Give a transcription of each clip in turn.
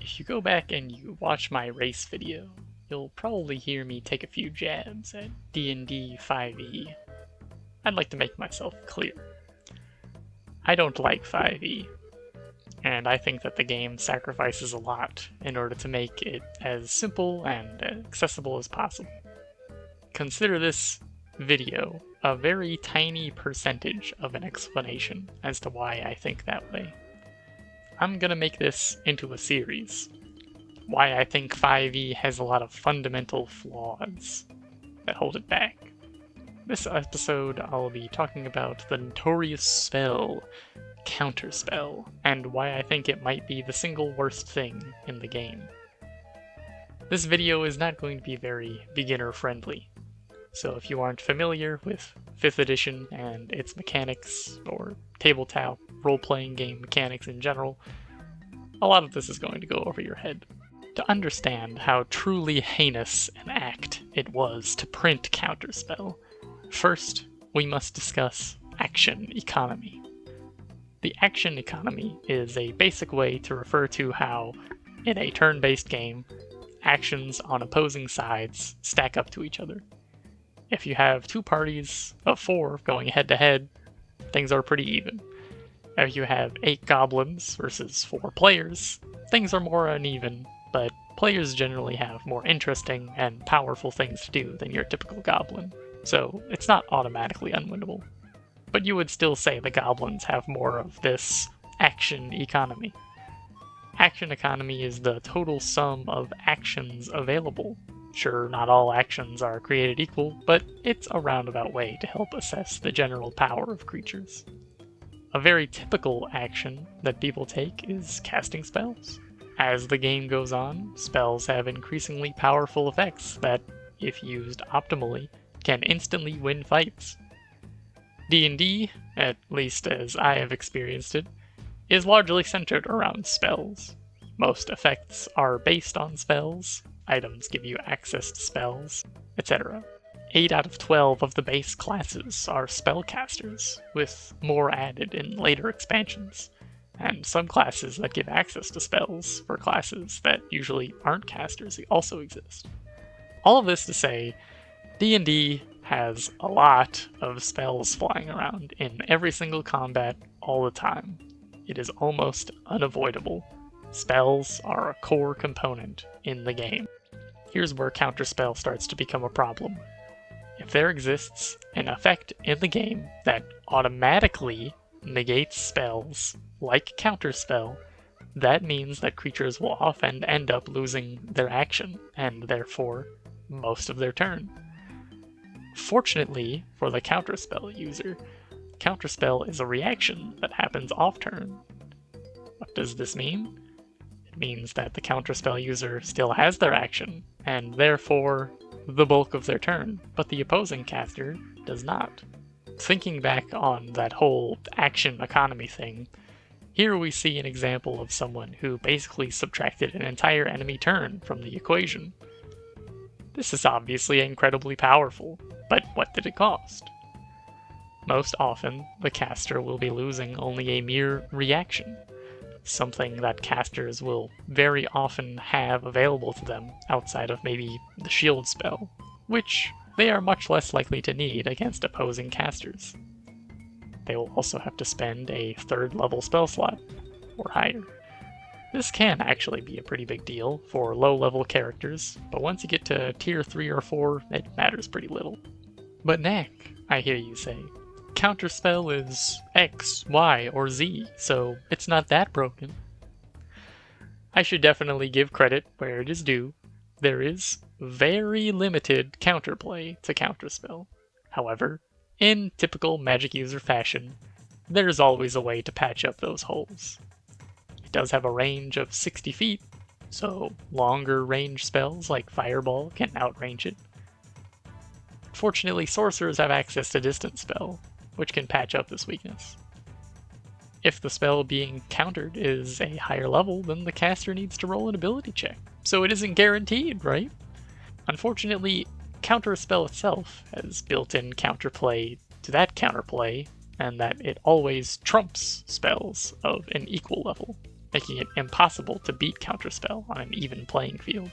If you go back and you watch my race video, you'll probably hear me take a few jabs at D&D 5e. I'd like to make myself clear. I don't like 5e, and I think that the game sacrifices a lot in order to make it as simple and accessible as possible. Consider this video a very tiny percentage of an explanation as to why I think that way. I'm gonna make this into a series. Why I think 5e has a lot of fundamental flaws that hold it back. This episode I'll be talking about the notorious spell, Counterspell, and why I think it might be the single worst thing in the game. This video is not going to be very beginner-friendly, so if you aren't familiar with 5th edition and its mechanics, or tabletop role-playing game mechanics in general, a lot of this is going to go over your head. To understand how truly heinous an act it was to print Counterspell, first we must discuss action economy. The action economy is a basic way to refer to how, in a turn-based game, actions on opposing sides stack up to each other. If you have two parties of 4 going head-to-head, things are pretty even. If you have 8 goblins versus 4 players, things are more uneven, but players generally have more interesting and powerful things to do than your typical goblin, so it's not automatically unwinnable. But you would still say the goblins have more of this action economy. Action economy is the total sum of actions available. Sure, not all actions are created equal, but it's a roundabout way to help assess the general power of creatures. A very typical action that people take is casting spells. As the game goes on, spells have increasingly powerful effects that, if used optimally, can instantly win fights. D&D, at least as I have experienced it, is largely centered around spells. Most effects are based on spells, items give you access to spells, etc. 8 out of 12 of the base classes are spellcasters, with more added in later expansions, and some classes that give access to spells for classes that usually aren't casters also exist. All of this to say, D&D has a lot of spells flying around in every single combat all the time. It is almost unavoidable. Spells are a core component in the game. Here's where Counterspell starts to become a problem. If there exists an effect in the game that automatically negates spells, like Counterspell, that means that creatures will often end up losing their action, and therefore most of their turn. Fortunately for the Counterspell user, Counterspell is a reaction that happens off-turn. What does this mean? It means that the Counterspell user still has their action, and therefore the bulk of their turn, but the opposing caster does not. Thinking back on that whole action economy thing, here we see an example of someone who basically subtracted an entire enemy turn from the equation. This is obviously incredibly powerful, but what did it cost? Most often, the caster will be losing only a mere reaction, something that casters will very often have available to them outside of maybe the shield spell, which they are much less likely to need against opposing casters. They will also have to spend a 3rd level spell slot, or higher. This can actually be a pretty big deal for low-level characters, but once you get to tier 3 or 4, it matters pretty little. But Knack, I hear you say, Counterspell is X, Y, or Z, so it's not that broken. I should definitely give credit where it is due. There is very limited counterplay to Counterspell. However, in typical Magic user fashion, there's always a way to patch up those holes. It does have a range of 60 feet, so longer range spells like Fireball can outrange it. Fortunately, sorcerers have access to Distance Spell, which can patch up this weakness. If the spell being countered is a higher level, then the caster needs to roll an ability check, so it isn't guaranteed, right? Unfortunately, Counterspell itself has built-in counterplay to that counterplay, and that it always trumps spells of an equal level. making it impossible to beat Counterspell on an even playing field.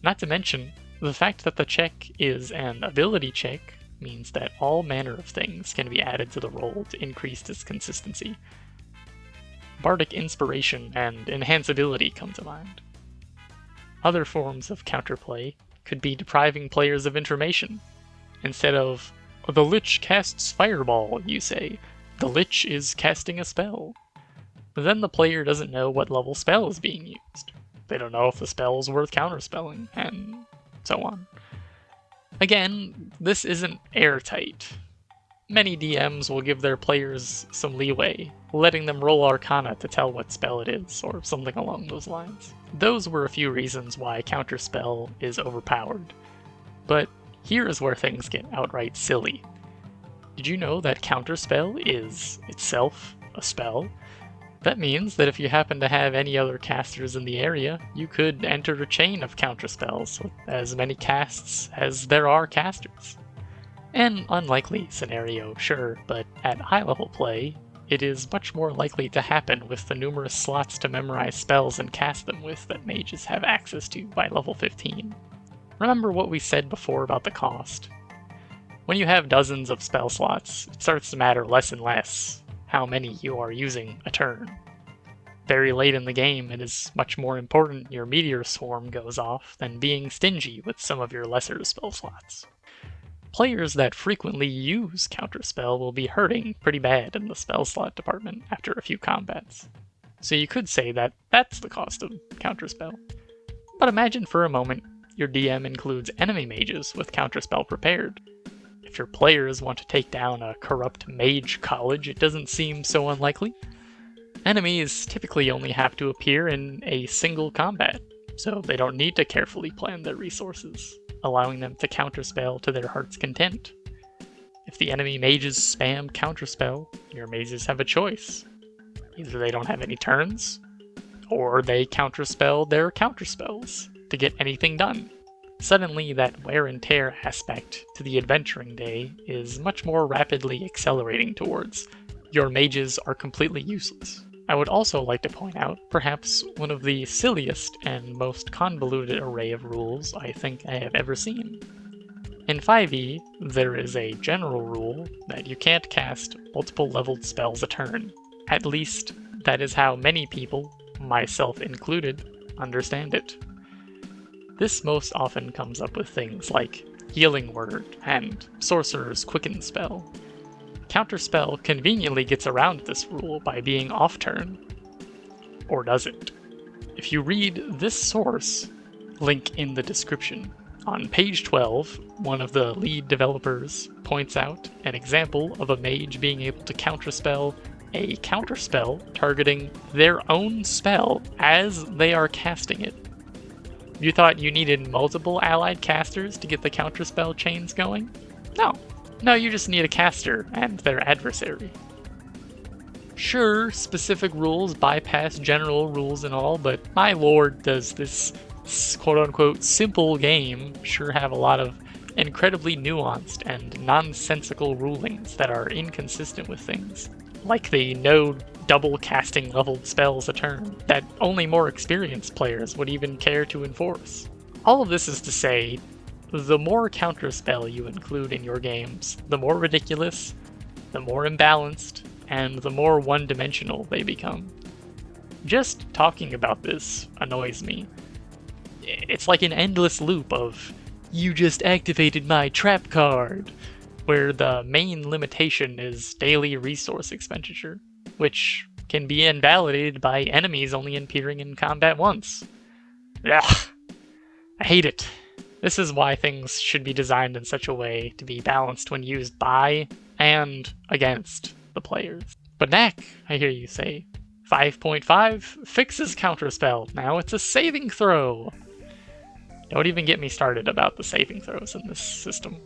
Not to mention, the fact that the check is an ability check means that all manner of things can be added to the roll to increase its consistency. Bardic Inspiration and Enhanceability come to mind. Other forms of counterplay could be depriving players of information. Instead of, "The Lich casts Fireball," you say, "The Lich is casting a spell." Then the player doesn't know what level spell is being used. They don't know if the spell is worth counterspelling, and so on. Again, this isn't airtight. Many DMs will give their players some leeway, letting them roll Arcana to tell what spell it is, or something along those lines. Those were a few reasons why Counterspell is overpowered. But here is where things get outright silly. Did you know that Counterspell is itself a spell? That means that if you happen to have any other casters in the area, you could enter a chain of counterspells with as many casts as there are casters. An unlikely scenario, sure, but at high-level play, it is much more likely to happen with the numerous slots to memorize spells and cast them with that mages have access to by level 15. Remember what we said before about the cost? When you have dozens of spell slots, it starts to matter less and less how many you are using a turn. Very late in the game, it is much more important your meteor swarm goes off than being stingy with some of your lesser spell slots. Players that frequently use Counterspell will be hurting pretty bad in the spell slot department after a few combats. So you could say that that's the cost of Counterspell. But imagine for a moment your DM includes enemy mages with Counterspell prepared. If your players want to take down a corrupt mage college, it doesn't seem so unlikely. Enemies typically only have to appear in a single combat, so they don't need to carefully plan their resources, allowing them to counterspell to their heart's content. If the enemy mages spam counterspell, your mages have a choice. Either they don't have any turns, or they counterspell their counterspells to get anything done. Suddenly, that wear and tear aspect to the adventuring day is much more rapidly accelerating towards your mages are completely useless. I would also like to point out perhaps one of the silliest and most convoluted array of rules I think I have ever seen. In 5e, there is a general rule that you can't cast multiple leveled spells a turn. At least, that is how many people, myself included, understand it. This most often comes up with things like Healing Word and Sorcerer's Quicken Spell. Counterspell conveniently gets around this rule by being off-turn. Or does it? If you read this source, link in the description, on page 12, one of the lead developers points out an example of a mage being able to counterspell a counterspell targeting their own spell as they are casting it. You thought you needed multiple allied casters to get the counterspell chains going? No, you just need a caster and their adversary. Sure, specific rules bypass general rules and all, but my lord, does this quote-unquote simple game sure have a lot of incredibly nuanced and nonsensical rulings that are inconsistent with things. Like the no double casting leveled spells a turn that only more experienced players would even care to enforce. All of this is to say, the more counterspell you include in your games, the more ridiculous, the more imbalanced, and the more one-dimensional they become. Just talking about this annoys me. It's like an endless loop of, "You just activated my trap card," where the main limitation is daily resource expenditure, which can be invalidated by enemies only appearing in combat once. Ugh, I hate it. This is why things should be designed in such a way to be balanced when used by and against the players. But Knack, I hear you say, 5.5 fixes Counterspell. Now it's a saving throw. Don't even get me started about the saving throws in this system.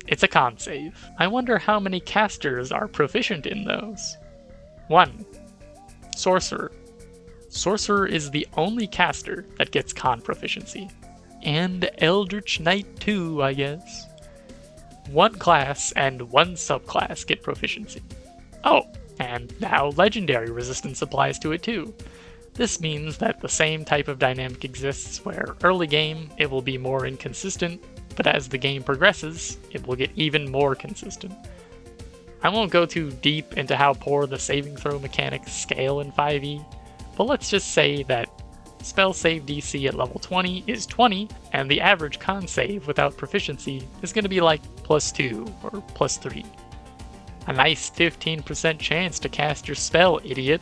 It's a con save. I wonder how many casters are proficient in those. 1. Sorcerer. Sorcerer is the only caster that gets con proficiency. And Eldritch Knight too, I guess. 1 class and 1 subclass get proficiency. Oh, and now Legendary resistance applies to it too. This means that the same type of dynamic exists where early game it will be more inconsistent, but as the game progresses, it will get even more consistent. I won't go too deep into how poor the saving throw mechanics scale in 5e, but let's just say that spell save DC at level 20 is 20, and the average con save without proficiency is going to be like +2 or +3. A nice 15% chance to cast your spell, idiot.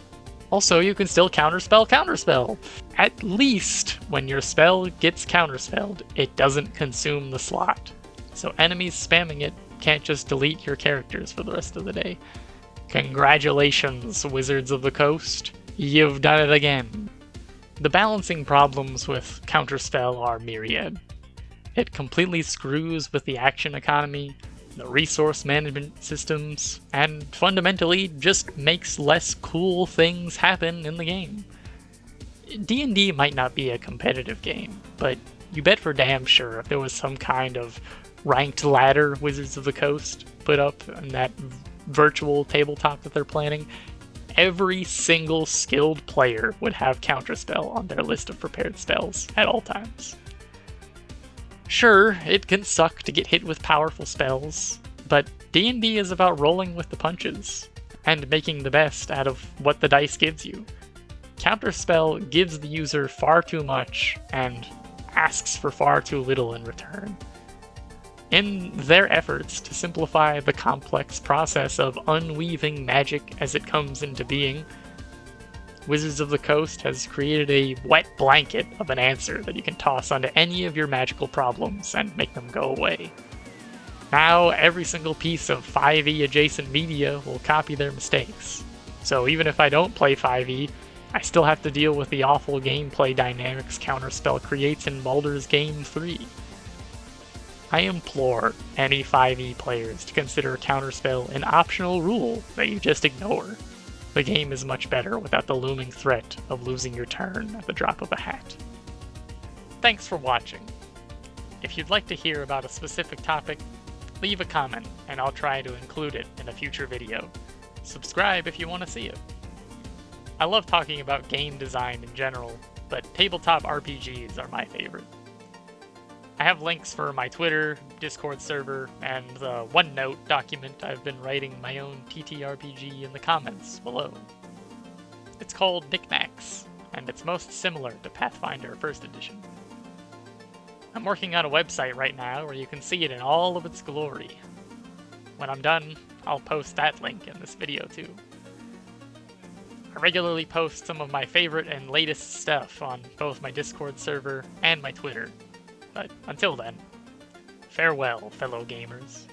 Also, you can still counterspell. At least when your spell gets counterspelled, it doesn't consume the slot. So enemies spamming it can't just delete your characters for the rest of the day. Congratulations, Wizards of the Coast. You've done it again. The balancing problems with Counterspell are myriad. It completely screws with the action economy, the resource management systems, and fundamentally just makes less cool things happen in the game. D&D might not be a competitive game, but you bet for damn sure if there was some kind of ranked ladder Wizards of the Coast put up in that virtual tabletop that they're planning, every single skilled player would have Counterspell on their list of prepared spells at all times. Sure, it can suck to get hit with powerful spells, but D&D is about rolling with the punches and making the best out of what the dice gives you. Counterspell gives the user far too much and asks for far too little in return. In their efforts to simplify the complex process of unweaving magic as it comes into being, Wizards of the Coast has created a wet blanket of an answer that you can toss onto any of your magical problems and make them go away. Now, every single piece of 5e adjacent media will copy their mistakes. So even if I don't play 5e, I still have to deal with the awful gameplay dynamics Counterspell creates in Baldur's Gate 3. I implore any 5e players to consider Counterspell an optional rule that you just ignore. The game is much better without the looming threat of losing your turn at the drop of a hat. Thanks for watching. If you'd like to hear about a specific topic, leave a comment and I'll try to include it in a future video. Subscribe if you want to see it. I love talking about game design in general, but tabletop RPGs are my favorite. I have links for my Twitter, Discord server, and the OneNote document I've been writing my own TTRPG in the comments below. It's called Knickknacks, and it's most similar to Pathfinder 1st Edition. I'm working on a website right now where you can see it in all of its glory. When I'm done, I'll post that link in this video too. I regularly post some of my favorite and latest stuff on both my Discord server and my Twitter. But until then, farewell, fellow gamers.